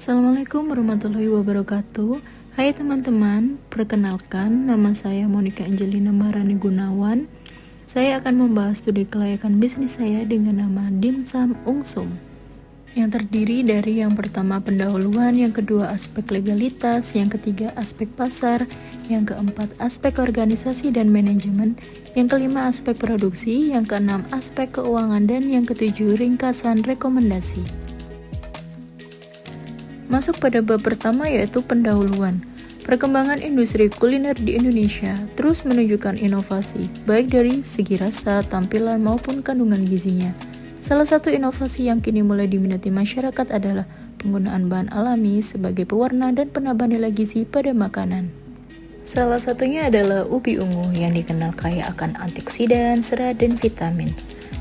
Assalamualaikum warahmatullahi wabarakatuh. Hai teman-teman, perkenalkan nama saya Monica Angelina Maharani Gunawan. Saya akan membahas studi kelayakan bisnis saya dengan nama Dimsum Ungsum, yang terdiri dari yang pertama pendahuluan, yang kedua aspek legalitas, yang ketiga aspek pasar, yang keempat aspek organisasi dan manajemen, yang kelima aspek produksi, yang keenam aspek keuangan, dan yang ketujuh ringkasan rekomendasi. Masuk pada bab pertama, yaitu pendahuluan. Perkembangan industri kuliner di Indonesia terus menunjukkan inovasi, baik dari segi rasa, tampilan, maupun kandungan gizinya. Salah satu inovasi yang kini mulai diminati masyarakat adalah penggunaan bahan alami sebagai pewarna dan penambah nilai gizi pada makanan. Salah satunya adalah ubi ungu yang dikenal kaya akan antioksidan, serat, dan vitamin.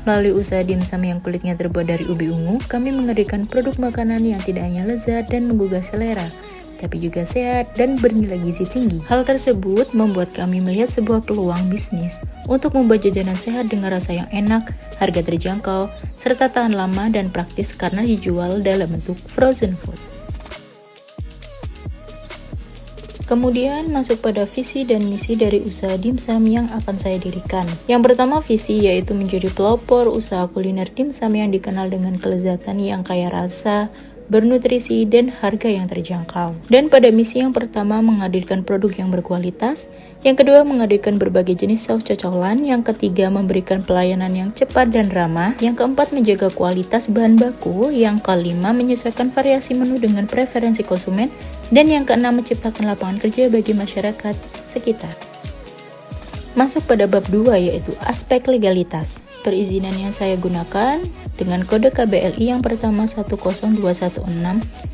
Melalui usaha dimsum yang kulitnya terbuat dari ubi ungu, kami menghadirkan produk makanan yang tidak hanya lezat dan menggugah selera, tapi juga sehat dan bernilai gizi tinggi. Hal tersebut membuat kami melihat sebuah peluang bisnis untuk membuat jajanan sehat dengan rasa yang enak, harga terjangkau, serta tahan lama dan praktis karena dijual dalam bentuk frozen food. Kemudian masuk pada visi dan misi dari usaha dimsum yang akan saya dirikan. Yang pertama visi yaitu menjadi pelopor usaha kuliner dimsum yang dikenal dengan kelezatan yang kaya rasa, bernutrisi, dan harga yang terjangkau. Dan pada misi yang pertama menghadirkan produk yang berkualitas, yang kedua menghadirkan berbagai jenis saus cocolan, yang ketiga memberikan pelayanan yang cepat dan ramah, yang keempat menjaga kualitas bahan baku, yang kelima menyesuaikan variasi menu dengan preferensi konsumen, dan yang keenam menciptakan lapangan kerja bagi masyarakat sekitar. Masuk pada bab 2 yaitu aspek legalitas. Perizinan yang saya gunakan dengan kode KBLI yang pertama 10216,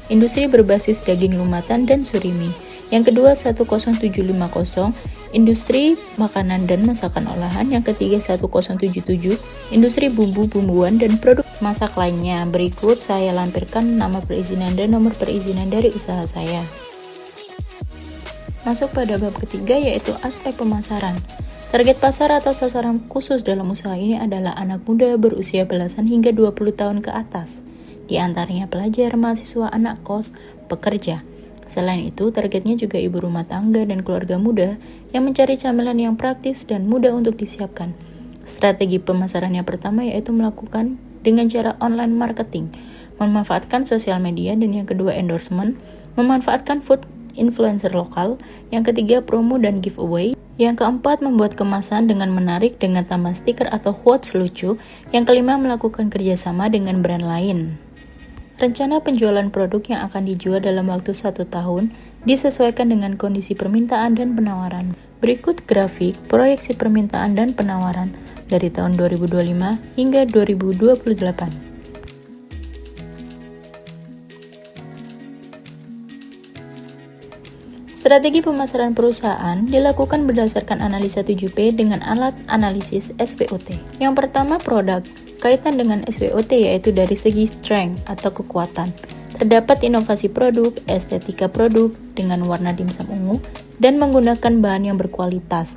industri berbasis daging lumatan dan surimi. Yang kedua 10750, industri makanan dan masakan olahan. Yang ketiga 1077, industri bumbu-bumbuan dan produk masak lainnya. Berikut saya lampirkan nama perizinan dan nomor perizinan dari usaha saya. Masuk pada bab ketiga yaitu aspek pemasaran. Target pasar atau sasaran khusus dalam usaha ini adalah anak muda berusia belasan hingga 20 tahun ke atas. Di antaranya pelajar, mahasiswa, anak kos, pekerja. Selain itu, targetnya juga ibu rumah tangga dan keluarga muda yang mencari camilan yang praktis dan mudah untuk disiapkan. Strategi pemasaran yang pertama yaitu melakukan dengan cara online marketing, memanfaatkan sosial media, dan yang kedua endorsement, memanfaatkan food influencer lokal, yang ketiga promo dan giveaway, yang keempat membuat kemasan dengan menarik dengan tambah stiker atau quotes lucu, yang kelima melakukan kerjasama dengan brand lain. Rencana penjualan produk yang akan dijual dalam waktu 1 tahun disesuaikan dengan kondisi permintaan dan penawaran. Berikut grafik proyeksi permintaan dan penawaran dari tahun 2025 hingga 2028. Strategi pemasaran perusahaan dilakukan berdasarkan analisa 7P dengan alat analisis SWOT. Yang pertama produk, kaitan dengan SWOT yaitu dari segi strength atau kekuatan. Terdapat inovasi produk, estetika produk dengan warna dimsum ungu dan menggunakan bahan yang berkualitas.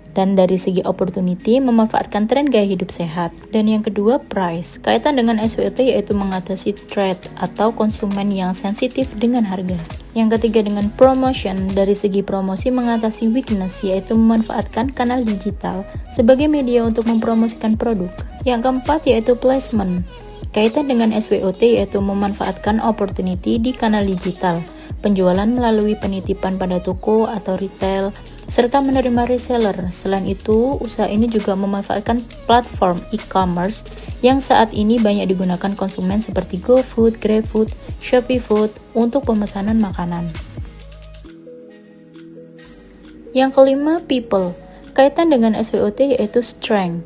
Dan dari segi opportunity memanfaatkan tren gaya hidup sehat. Dan yang kedua price, kaitan dengan SWOT yaitu mengatasi threat atau konsumen yang sensitif dengan harga. Yang ketiga dengan promotion, dari segi promosi mengatasi weakness yaitu memanfaatkan kanal digital sebagai media untuk mempromosikan produk. Yang keempat yaitu placement, kaitan dengan SWOT yaitu memanfaatkan opportunity di kanal digital, penjualan melalui penitipan pada toko atau retail, serta menerima reseller. Selain itu, usaha ini juga memanfaatkan platform e-commerce yang saat ini banyak digunakan konsumen seperti GoFood, GrabFood, Shopee Food untuk pemesanan makanan. Yang kelima, people. Kaitan dengan SWOT yaitu strength,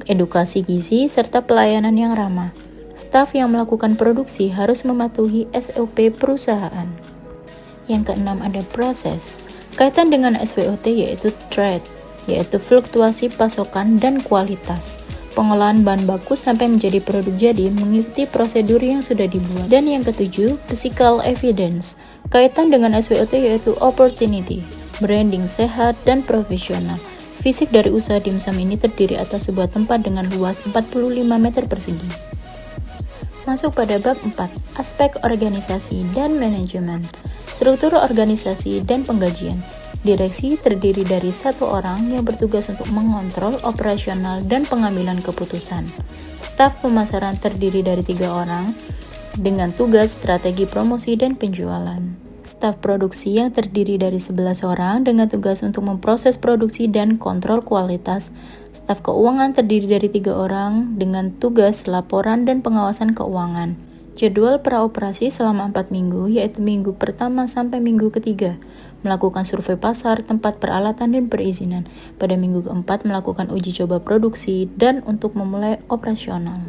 edukasi gizi, serta pelayanan yang ramah. Staf yang melakukan produksi harus mematuhi SOP perusahaan. Yang keenam ada proses. Kaitan dengan SWOT yaitu trade, yaitu fluktuasi pasokan dan kualitas. Pengolahan bahan baku sampai menjadi produk jadi mengikuti prosedur yang sudah dibuat. Dan yang ketujuh, physical evidence. Kaitan dengan SWOT yaitu opportunity, branding sehat dan profesional. Fisik dari usaha dimsum ini terdiri atas sebuah tempat dengan luas 45 meter persegi. Masuk pada bab 4, aspek organisasi dan manajemen. Struktur organisasi dan penggajian. Direksi terdiri dari satu orang yang bertugas untuk mengontrol operasional dan pengambilan keputusan. Staf pemasaran terdiri dari 3 orang dengan tugas strategi promosi dan penjualan. Staf produksi yang terdiri dari 11 orang dengan tugas untuk memproses produksi dan kontrol kualitas. Staf keuangan terdiri dari 3 orang dengan tugas laporan dan pengawasan keuangan. Jadwal praoperasi selama 4 minggu, yaitu minggu pertama sampai minggu ketiga. Melakukan survei pasar, tempat peralatan dan perizinan. Pada minggu keempat melakukan uji coba produksi dan untuk memulai operasional.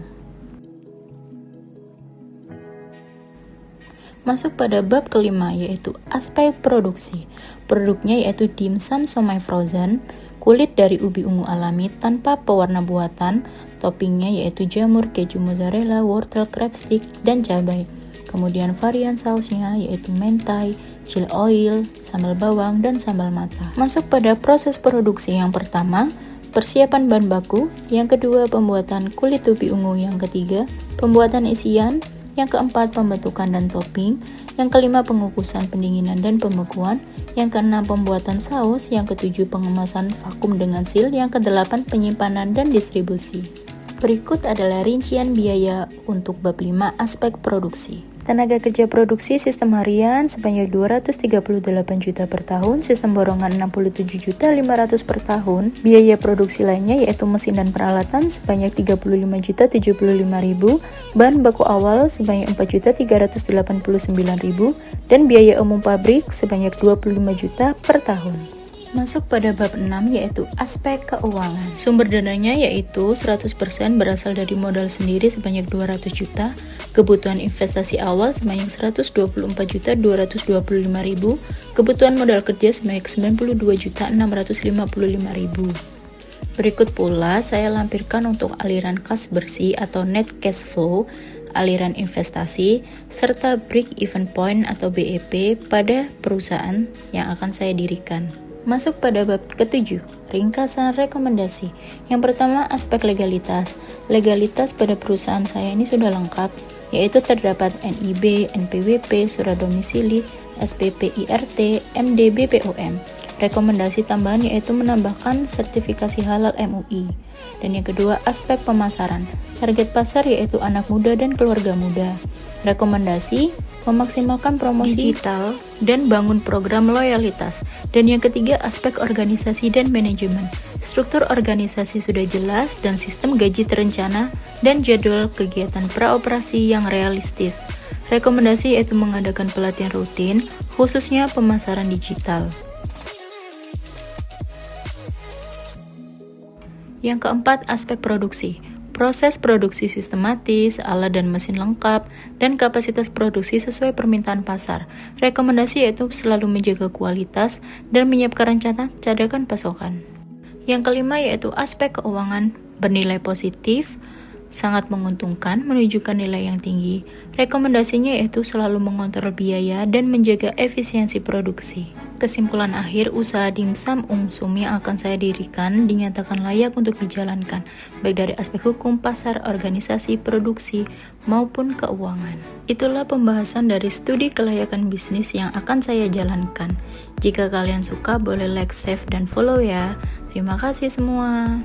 Masuk pada bab kelima, yaitu aspek produksi. Produknya yaitu dimsum somai frozen, kulit dari ubi ungu alami tanpa pewarna buatan, toppingnya yaitu jamur, keju mozzarella, wortel, crab stick, dan cabai. Kemudian varian sausnya yaitu mentai, chili oil, sambal bawang, dan sambal mata. Masuk pada proses produksi yang pertama, persiapan bahan baku, yang kedua pembuatan kulit ubi ungu, yang ketiga pembuatan isian, yang keempat pembentukan dan topping, yang kelima pengukusan, pendinginan, dan pembekuan, yang keenam pembuatan saus, yang ketujuh pengemasan vakum dengan seal, yang kedelapan penyimpanan dan distribusi. Berikut adalah rincian biaya untuk bab 5 aspek produksi. Tenaga kerja produksi sistem harian sebanyak 238 juta per tahun, sistem borongan 67.500.000 per tahun. Biaya produksi lainnya yaitu mesin dan peralatan sebanyak 35.075.000, bahan baku awal sebanyak 4.389.000, dan biaya umum pabrik sebanyak 25 juta per tahun. Masuk pada bab 6 yaitu aspek keuangan. Sumber dananya yaitu 100% berasal dari modal sendiri sebanyak 200 juta, kebutuhan investasi awal sebanyak 124.225.000, kebutuhan modal kerja sebanyak 92.655.000. Berikut pula saya lampirkan untuk aliran kas bersih atau net cash flow, aliran investasi, serta break even point atau BEP pada perusahaan yang akan saya dirikan. Masuk pada bab ke-7, ringkasan rekomendasi. Yang pertama, aspek legalitas. Legalitas pada perusahaan saya ini sudah lengkap, yaitu terdapat NIB, NPWP, surat domisili, SPP IRT, MD BPOM. Rekomendasi tambahan yaitu menambahkan sertifikasi halal MUI. Dan yang kedua, aspek pemasaran. Target pasar yaitu anak muda dan keluarga muda. Rekomendasi memaksimalkan promosi digital dan bangun program loyalitas. Dan yang ketiga, aspek organisasi dan manajemen. Struktur organisasi sudah jelas dan sistem gaji terencana dan jadwal kegiatan praoperasi yang realistis. Rekomendasi yaitu mengadakan pelatihan rutin, khususnya pemasaran digital. Yang keempat, aspek produksi. Proses produksi sistematis, alat dan mesin lengkap, dan kapasitas produksi sesuai permintaan pasar. Rekomendasi yaitu selalu menjaga kualitas dan menyiapkan rencana cadangan pasokan. Yang kelima yaitu aspek keuangan, bernilai positif, sangat menguntungkan, menunjukkan nilai yang tinggi. Rekomendasinya yaitu selalu mengontrol biaya dan menjaga efisiensi produksi. Kesimpulan akhir, usaha dimsum Ungsum yang akan saya dirikan dinyatakan layak untuk dijalankan, baik dari aspek hukum, pasar, organisasi, produksi, maupun keuangan. Itulah pembahasan dari studi kelayakan bisnis yang akan saya jalankan. Jika kalian suka, boleh like, save, dan follow ya. Terima kasih semua.